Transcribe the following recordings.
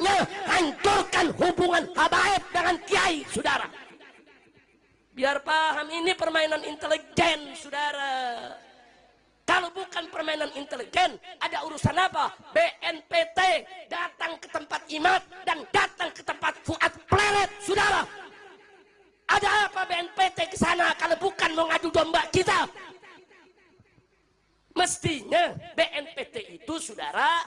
saatnya hancurkan hubungan habaib dengan kiai, saudara. Biar paham, ini permainan intelijen, saudara. Kalau bukan permainan intelijen, ada urusan apa? BNPT datang ke tempat Imad dan datang ke tempat Fuad Pleret, saudara. Ada apa BNPT ke sana kalau bukan mau ngadu domba kita? Mestinya BNPT itu, saudara,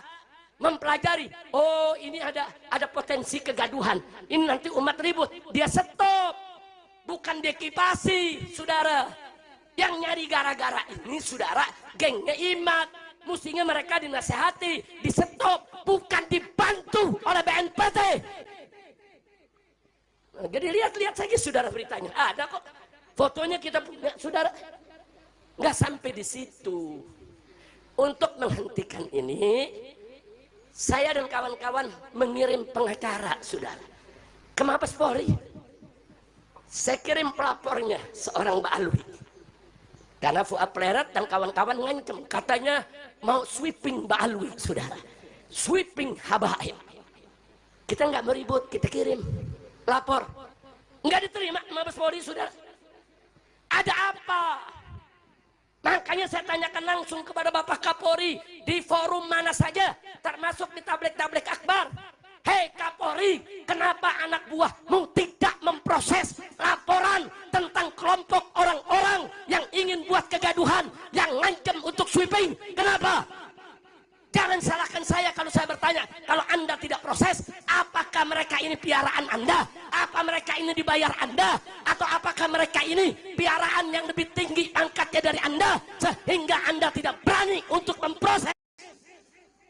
mempelajari. Oh, ini ada potensi kegaduhan. Ini nanti umat ribut. Dia stop, bukan dekipasi, saudara. Yang nyari gara-gara ini, saudara, gengnya Imad. Mestinya mereka dinasehati, di stop, bukan dibantu oleh BNPT. Nah, jadi lihat-lihat saja, saudara, beritanya ada kok, fotonya kita punya, saudara. Nggak sampai di situ. Untuk menghentikan ini, saya dan kawan-kawan mengirim pengacara, saudara, ke Mabes Polri. Saya kirim pelapornya, seorang Mbak Alwi. Karena Fuad Pleret dan kawan-kawan ngancem, katanya mau sweeping Mbak Alwi, saudara. Sweeping habaib. Kita nggak meribut, kita kirim lapor. Nggak diterima Mabes Polri, saudara. Ada apa? Makanya saya tanyakan langsung kepada Bapak Kapolri di forum mana saja, termasuk di tablik-tablik akbar. Hei Kapolri, kenapa anak buahmu tidak memproses laporan tentang kelompok orang-orang yang ingin buat kegaduhan, yang ngancam untuk sweeping? Kenapa? Jangan salahkan saya kalau saya bertanya. Kalau Anda tidak proses, apakah mereka ini piaraan Anda? Apa mereka ini dibayar Anda? Atau apakah mereka ini piaraan yang lebih tinggi angkatnya dari Anda, sehingga Anda tidak berani untuk memproses?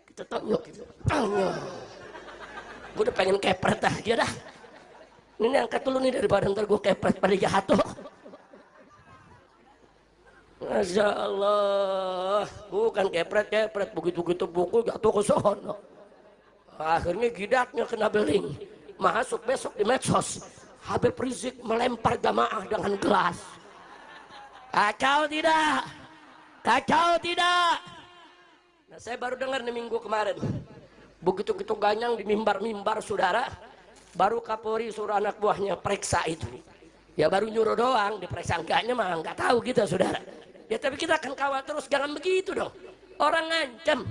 Kita tanya, gue udah pengen kepret aja dah. Ini angkat dulu nih daripada ntar gue kepret pada jatuh. Masya Allah, bukan kepret, begitu-begitu buku jatuh ke sono. Akhirnya gidatnya kena beling. Masuk besok di medsos, Habib Rizik melempar jamaah dengan gelas. Kacau tidak? Kacau tidak? Nah, saya baru dengar nih minggu kemarin. Begitu-begitu ganyang di mimbar-mimbar, saudara, baru Kapolri suruh anak buahnya periksa itu. Ya baru nyuruh doang, diperiksa enggaknya mah nggak tahu gitu, saudara. Ya tapi kita akan kawal terus, jangan begitu dong. Orang ngancam.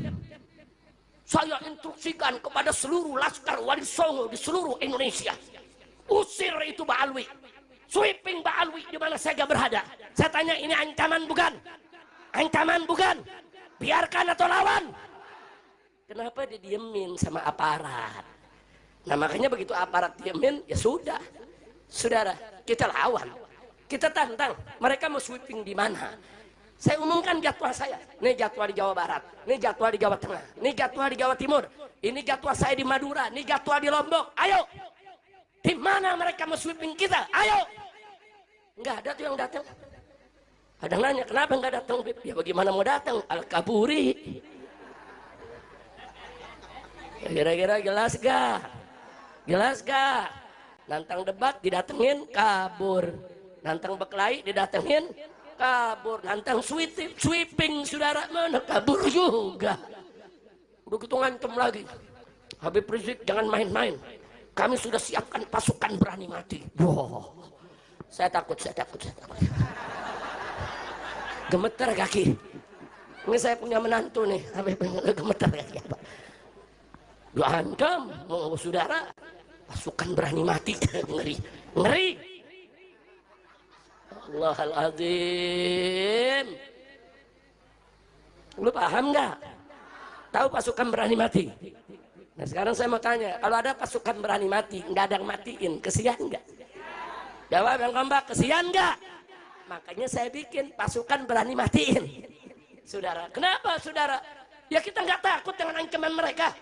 Saya instruksikan kepada seluruh Laskar Wali Songo di seluruh Indonesia, usir itu Mbak Alwi, sweeping Mbak Alwi di mana saja berada. Saya tanya, ini ancaman bukan? Ancaman bukan? Biarkan atau lawan? Kenapa didiemin sama aparat? Nah makanya begitu aparat diemin, ya sudah, saudara, kita lawan, kita tantang. Mereka mau sweeping di mana? Saya umumkan jadwal saya. Ini jadwal di Jawa Barat, ini jadwal di Jawa Tengah, ini jadwal di Jawa Timur, ini jadwal saya di Madura, ini jadwal di Lombok. Ayo, di mana mereka mau sweeping kita? Ayo. Nggak ada tuh yang datang. Ada nanya, kenapa nggak datang? Ya bagaimana mau datang? Al-Kaburi. Kira-kira jelas gak? Jelas gak? Nantang debat didatengin, kabur. Nantang berkelahi didatengin, kabur. Nantang sweeping, saudara, mana kabur juga. Begitu ngancem lagi, Habib Rizik jangan main-main, kami sudah siapkan pasukan berani mati. Wow, saya takut. Gemeter kaki. Ini saya punya menantu nih, Habib gemeter kaki. Diancam, saudara, pasukan berani mati. Ngeri. Allahaladzim. Lu paham nggak? Tahu pasukan berani mati? Nah sekarang saya mau tanya, kalau ada pasukan berani mati, nggak ada yang matiin, kesian nggak? Jawab yang kompak, kesian nggak? Makanya saya bikin pasukan berani matiin, saudara. Kenapa, saudara? Ya kita nggak takut dengan ancaman mereka.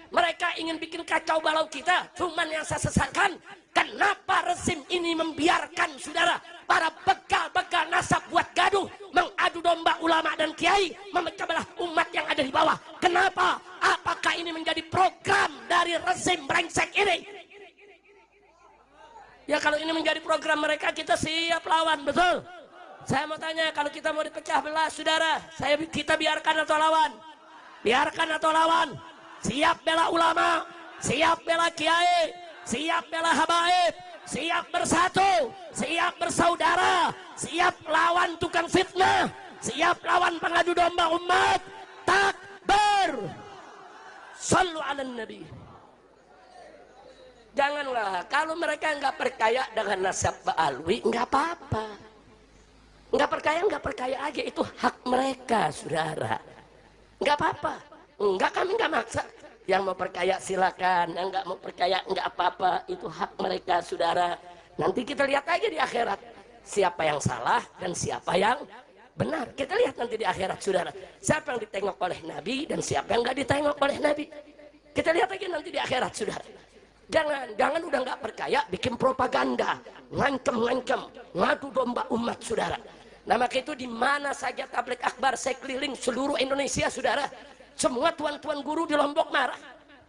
Mereka ingin bikin kacau balau kita. Cuman yang saya sesalkan, kenapa rezim ini membiarkan, saudara, para begal-begal nasab buat gaduh, mengadu domba ulama dan kiai, memecah belah umat yang ada di bawah. Kenapa? Apakah ini menjadi program dari rezim brengsek ini? Ya kalau ini menjadi program mereka, kita siap lawan, betul? Saya mau tanya, kalau kita mau dipecah belah, saudara, kita biarkan atau lawan? Biarkan atau lawan? Siap bela ulama, siap bela kiai, siap bela habaib, siap bersatu, siap bersaudara, siap lawan tukang fitnah, siap lawan pengadu domba umat. Takbir. Sallu ala nabi. Janganlah, kalau mereka nggak percaya dengan nasab Ba'alwi, nggak apa-apa. Nggak percaya aja, itu hak mereka, saudara. Nggak apa-apa. Nggak, kami nggak maksa. Yang mau percaya silakan, yang nggak mau percaya nggak apa-apa, itu hak mereka, saudara. Nanti kita lihat aja di akhirat, siapa yang salah dan siapa yang benar. Kita lihat nanti di akhirat, saudara. Siapa yang ditengok oleh Nabi dan siapa yang nggak ditengok oleh Nabi. Kita lihat aja nanti di akhirat, saudara. Jangan udah nggak percaya bikin propaganda, ngancem, ngadu domba umat, saudara. Nah, maka itu di mana saja tabligh akbar saya keliling seluruh Indonesia, saudara. Semua tuan-tuan guru di Lombok marah,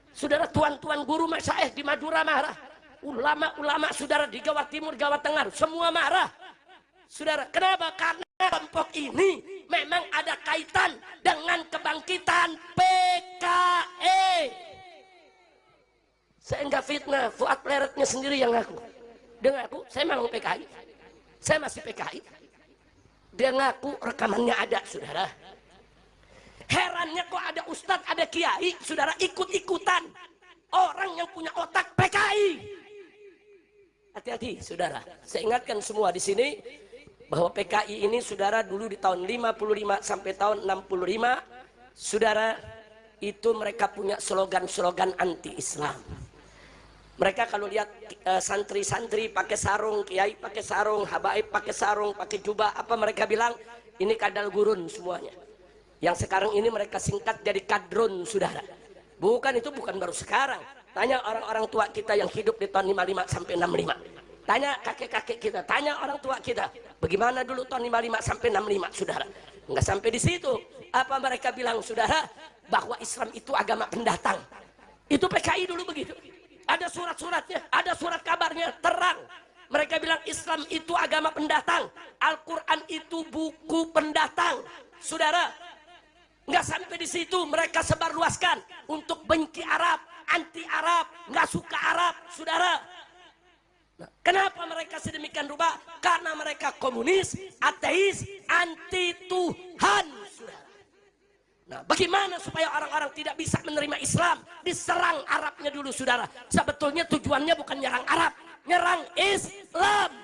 saudara. Tuan-tuan guru masyaikh di Madura marah, ulama-ulama saudara di Jawa Timur, Jawa Tengah, semua marah, saudara. Kenapa? Karena kelompok ini memang ada kaitan dengan kebangkitan PKI. Saya enggak fitnah, Fuad Pleretnya sendiri yang ngaku. Dia ngaku, saya memang PKI. Saya masih PKI. Dia ngaku, rekamannya ada, saudara. Herannya kok ada ustadz, ada kiai, saudara, ikut-ikutan. Orang yang punya otak PKI. Hati-hati, saudara. Saya ingatkan semua di sini, bahwa PKI ini, saudara, dulu di tahun 55 sampai tahun 65, saudara, itu mereka punya slogan-slogan anti-Islam. Mereka kalau lihat santri-santri pakai sarung, kiai pakai sarung, habaib pakai sarung, pakai jubah, apa mereka bilang? Ini kadal gurun semuanya. Yang sekarang ini mereka singkat jadi kadrun, saudara. Bukan, itu bukan baru sekarang. Tanya orang-orang tua kita yang hidup di tahun 55 sampai 65. Tanya kakek-kakek kita, tanya orang tua kita, bagaimana dulu tahun 55 sampai 65, saudara. Enggak sampai di situ. Apa mereka bilang, saudara? Bahwa Islam itu agama pendatang. Itu PKI dulu begitu. Ada surat-suratnya, ada surat kabarnya, terang. Mereka bilang Islam itu agama pendatang, Al-Quran itu buku pendatang, saudara. Nggak sampai di situ, mereka sebarluaskan untuk benci Arab, anti Arab, nggak suka Arab, saudara. Nah, kenapa mereka sedemikian rupa? Karena mereka komunis, ateis, anti Tuhan, saudara. Nah, bagaimana supaya orang-orang tidak bisa menerima Islam? Diserang Arabnya dulu, saudara. Sebetulnya tujuannya bukan nyerang Arab, nyerang Islam.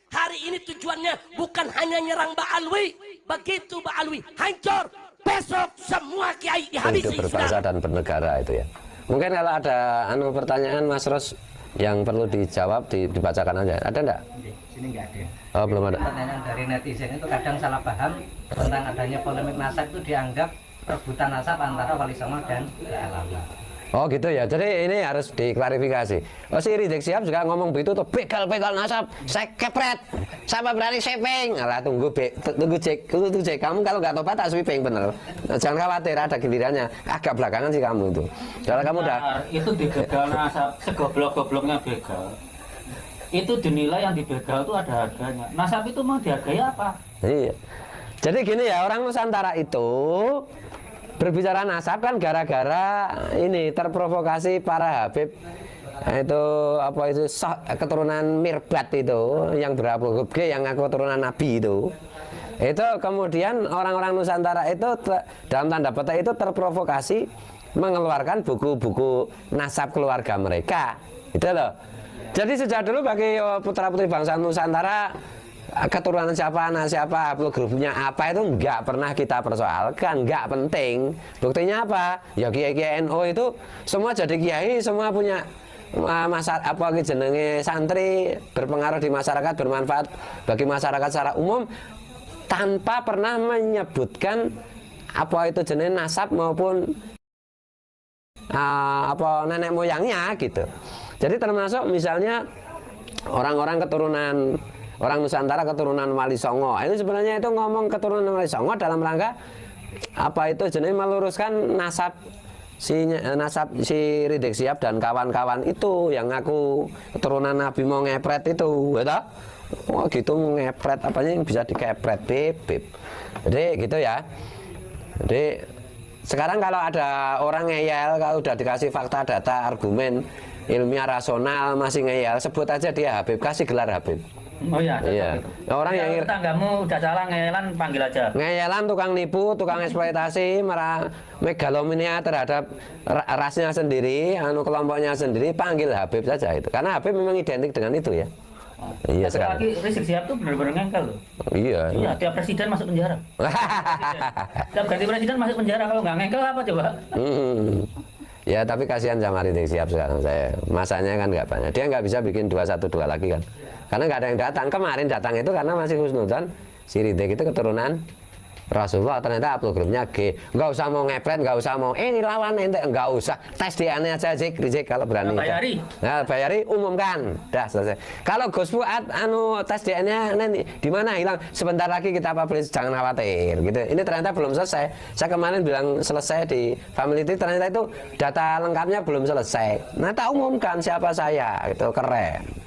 Hari ini tujuannya bukan hanya nyerang Ba'alwi. Begitu Ba'alwi hancur, besok semua kiai dihabisi. Hidup berbangsa dan bernegara itu ya. Mungkin kalau ada pertanyaan Mas Ros yang perlu dijawab, dibacakan aja. Ada enggak? Sini enggak ada. Oh, belum ada. Pertanyaan dari netizen itu kadang salah paham tentang adanya polemik nasab, itu dianggap rebutan nasab antara Wali Songo dan Alawi. Oh gitu ya, jadi ini harus diklarifikasi. Oh, si Rizik Syihab juga ngomong begitu tuh, begal nasab, saya kepret, siapa berani sweeping. Alah, tunggu cek, kamu kalau nggak tobat tak sweeping bener. Jangan khawatir, ada gilirannya. Agak belakangan sih kamu itu. Kalau kamu udah itu dibegal nasab, segoblok-gobloknya begal. Itu dinilai yang dibegal itu ada harganya. Nasab itu mau dihargai apa? Iya. Jadi gini ya, orang Nusantara itu berbicara nasab kan gara-gara ini terprovokasi para Habib itu apa itu keturunan Mirbat itu yang berapa G yang aku keturunan Nabi itu kemudian orang-orang Nusantara itu dalam tanda petik itu terprovokasi mengeluarkan buku-buku nasab keluarga mereka itu loh. Jadi sejak dulu bagi putra-putri bangsa Nusantara keturunan siapa, anak siapa, grupnya apa itu nggak pernah kita persoalkan, nggak penting. Buktinya apa? Ya kiai-kiai NU itu semua jadi kiai, semua punya jenenge santri, berpengaruh di masyarakat, bermanfaat bagi masyarakat secara umum tanpa pernah menyebutkan apa itu jenis nasab maupun nenek moyangnya gitu. Jadi termasuk misalnya orang-orang keturunan orang Nusantara keturunan Wali Songo. Ini sebenarnya itu ngomong keturunan Wali Songo dalam rangka apa itu jenis meluruskan nasab si Rizik Syihab dan kawan-kawan itu yang ngaku keturunan Nabi mau ngepret itu, gitu. Oh gitu ngepret apanya yang bisa dikepret beb. Jadi gitu ya. Jadi Sekarang kalau ada orang ngeyel, kalau udah dikasih fakta, data, argumen, ilmiah, rasional, masih ngeyel, sebut aja dia Habib, kasih gelar Habib. Oh iya, Iya. gitu. Orang yang tetanggamu udah salah ngelan panggil aja. ngeyelan, tukang nipu, tukang eksploitasi, megalomania terhadap rasnya sendiri, kelompoknya sendiri, panggil Habib saja itu. Karena Habib memang identik dengan itu ya. Iya sekarang. Lagi Rizik Sihab tuh benar-benar ngengkel loh. Iya. Iya, tiap presiden masuk penjara. Tiap ganti presiden masuk penjara, kalau nggak ngengkel apa coba? Ya tapi kasihan sama Rizik Sihab sekarang saya. Masanya kan nggak banyak. Dia nggak bisa bikin 212 lagi kan. Karena nggak ada yang datang. Kemarin datang itu karena masih husnudzon. Si Rizik itu keturunan Rasulullah, ternyata haplogramnya G. Nggak usah mau ngepret, nggak usah mau ini lawan ente, nggak usah. Tes DNA aja Rizik kalau berani. Bayari. Nah, bayari umumkan. Dah selesai. Kalau Gus Fuad tes DNA nanti di mana hilang? Sebentar lagi kita publish, jangan khawatir gitu. Ini ternyata belum selesai. Saya kemarin bilang selesai di Family Tree, ternyata itu data lengkapnya belum selesai. Nah, tak umumkan siapa saya, itu keren.